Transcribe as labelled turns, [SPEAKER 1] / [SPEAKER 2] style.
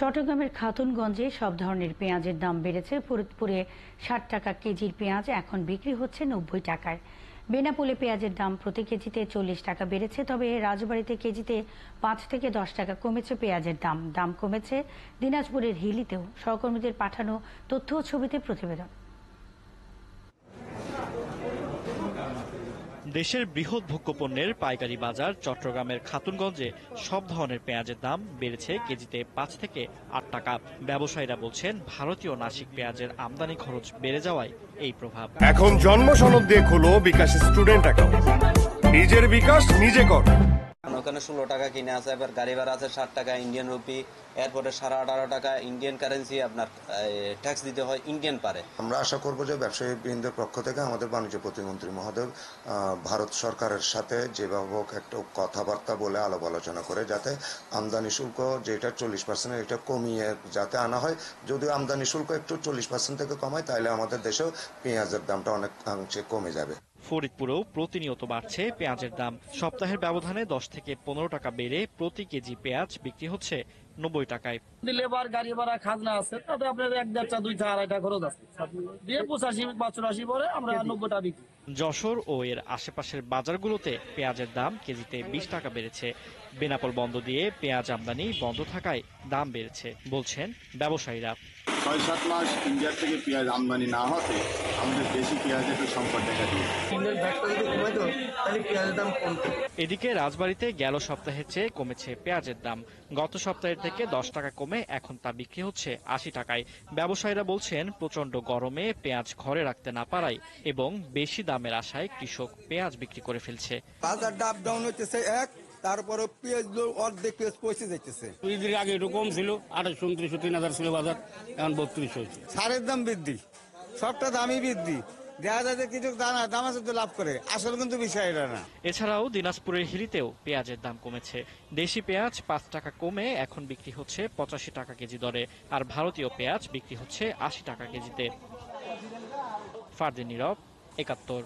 [SPEAKER 1] চট্টগ্রামের খাতুনগঞ্জে সব ধরনের পেঁয়াজের দাম বেড়েছে। ফরিদপুরে ৬০ টাকা কেজির পেঁয়াজ এখন বিক্রি হচ্ছে ৯০ টাকায়। বেনাপোলে পেঁয়াজের দাম প্রতি কেজিতে ৪০ টাকা বেড়েছে। তবে রাজবাড়ীতে কেজিতে ৫ থেকে ১০ টাকা কমেছে পেঁয়াজের দাম কমেছে দিনাজপুরের হিলিতেও। সহকর্মীদের পাঠানো তথ্য ও ছবিতে প্রতিবেদন।
[SPEAKER 2] দেশের বৃহৎ ভোগ্যপণ্যের পাইকারি বাজার চট্টগ্রামের খাতুনগঞ্জে সব ধরনের পেঁয়াজের দাম বেড়েছে কেজিতে ৫ থেকে ৮ টাকা। ব্যবসায়ীরা বলছেন ভারতীয় নাসিক পেঁয়াজের আমদানি খরচ বেড়ে যাওয়ায় এই প্রভাব।
[SPEAKER 3] এখন জন্ম সনদ দিয়ে খোলো বিকাশ স্টুডেন্ট অ্যাকাউন্ট। নিজের বিকাশ নিজে কর।
[SPEAKER 4] ওখানে 16 টাকা কিনে আছে, এবার গাড়ি ভাড়া আছে 60 টাকা ইন্ডিয়ান রুপি, এরপরে 18.5 টাকা ইন্ডিয়ান কারেন্সি আপনার ট্যাক্স দিতে হয় ইন্ডিয়ান পারে।
[SPEAKER 5] আমরা আশা করব যে ব্যবসায়ী বৃন্দের পক্ষ থেকে আমাদের বাণিজ্য প্রতিমন্ত্রী মহোদয় ভারত সরকারের সাথে যেভাবে হোক একটা কথাবার্তা বলে আলাপ আলোচনা করে যাতে আমদানি শুল্ক যেটা 40% এটা কমিয়ে যাতে আনা হয়। যদি আমদানি শুল্ক একটু 40% থেকে কমায় তাহলে আমাদের দেশেও পেঁয়াজের দামটা অনেকাংশে কমে যাবে।
[SPEAKER 2] ফরিদপুরেও প্রতিনিয়ত বাড়ছে পেঁয়াজের দাম। সপ্তাহের ব্যবধানে 10 থেকে 15 টাকা বেড়ে প্রতি কেজি পেঁয়াজ বিক্রি হচ্ছে 90 টাকায়।
[SPEAKER 6] লেবার গাড়ি ভাড়া খাজনা আছে, তাতে আপনার 1.5 2 2.5 খরচ আছে দিয়ে 85 পরে আমরা 90 টাকা বিক্রি।
[SPEAKER 2] যশোর ও এর আশেপাশের বাজারগুলোতে পেঁয়াজের দাম কেজিতে 20 টাকা বেড়েছে। বেনাপোল বন্ধ দিয়ে পেঁয়াজ আমদানি বন্ধ থাকায় দাম বেড়েছে বলছেন ব্যবসায়ীরা।
[SPEAKER 7] 6-7 মাস ইন্ডিয়া থেকে পেঁয়াজ আমদানি না হতে আমাদের দেশি পেঁয়াজের একটু সংকট দেখা দিয়েছে।
[SPEAKER 2] এদিকে রাজবাড়ীতে গেল সপ্তাহের চেয়ে কমেছে পেঁয়াজের দাম। গত সপ্তাহের থেকে 10 টাকা কমে এখন তা বিক্রি হচ্ছে 80 টাকায়। ব্যবসায়ীরা বলছেন প্রচন্ড গরমে পেঁয়াজ ঘরে রাখতে না পারায় এবং বেশি দামের আশায় কৃষক পেঁয়াজ বিক্রি করে ফেলছে।
[SPEAKER 8] বাজার আপ ডাউন হচ্ছে তারপরে পেঁয়াজ অর্ধেক পেঁয়াজ পয়সা যাইতেছে।
[SPEAKER 6] ঈদের আগে একটু কম ছিল, 2800 3000 ছিল বাজার, এখন 3200 হয়েছে।
[SPEAKER 8] সারের দাম বৃদ্ধি, সবটা দামই বৃদ্ধি। দেখা যায় যে কিছু দাম আছে তো লাভ করে, আসলে কিন্তু বিষয় এটা না।
[SPEAKER 2] এছাড়াও দিনাজপুরের হিলিতেও পেঁয়াজের দাম কমেছে। দেশি পেঁয়াজ 5 টাকা কমে এখন বিক্রি হচ্ছে 85 টাকা কেজি দরে, আর ভারতীয় পেঁয়াজ বিক্রি হচ্ছে 80 টাকা কেজিতে। ফারদিন নীরব, 71।